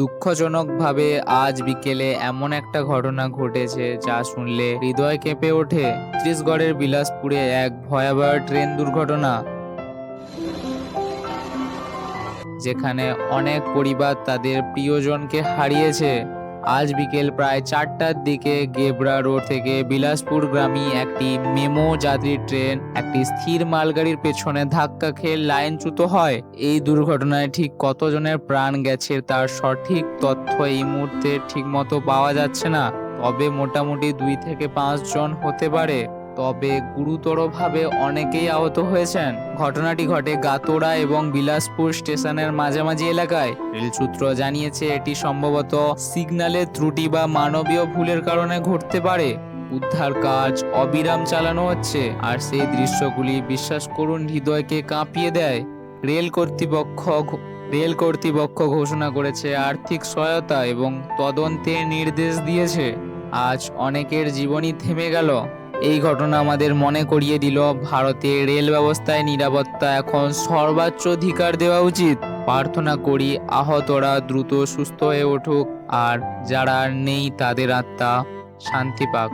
দুঃখজনকভাবে আজ বিকেলে এমন একটা ঘটনা ঘটেছে যা শুনলে হৃদয় কেঁপে ওঠে। ছত্তিশগড়ের বিলাসপুরে এক ভয়াবহ ট্রেন দুর্ঘটনা, যেখানে অনেক পরিবার তাদের প্রিয়জনকে হারিয়েছে। আজ বিকেল প্রায় 4টার দিকে গেবরা রোড থেকে বিলাসপুর গ্রামী একটি মেমো যাত্রী ট্রেন একটি স্থির মালগাড়ির পেছনে ধাক্কা খেয়ে লাইনচ্যুত হয়। এই দুর্ঘটনায় ঠিক কতজনের প্রাণ গেছে তার সঠিক তথ্য এই মুহূর্তে ঠিকমতো পাওয়া যাচ্ছে না, তবে মোটামুটি 2 থেকে 5 জন হতে পারে। তবে গুরুতরভাবে অনেকেই আহত হয়েছেন। ঘটনাটি ঘটে গাতোড়া এবং বিলাসপুর স্টেশনের মাঝামাঝি এলাকায়। রেল সূত্র জানিয়েছে এটি সম্ভবত সিগন্যালের ত্রুটি বা মানবীয় ভুলের কারণে ঘটতে পারে। উদ্ধার কাজ অবিরাম চালানো হচ্ছে, আর সেই দৃশ্যগুলি বিশ্বাস করুন হৃদয়কে কাঁপিয়ে দেয়। রেল কর্তৃপক্ষ রেল কর্তৃপক্ষ ঘোষণা করেছে আর্থিক সহায়তা এবং তদন্তের নির্দেশ দিয়েছে। আজ অনেকের জীবনই থেমে গেল। এই ঘটনা আমাদের মনে করিয়ে দিল ভারতের রেল ব্যবস্থায় নিরাপত্তা এখন সর্বোচ্চ অধিকার দেওয়া উচিত। প্রার্থনা করি আহতরা দ্রুত সুস্থ হয়ে উঠুক, আর যারা নেই তাদের আত্মা শান্তি পাক।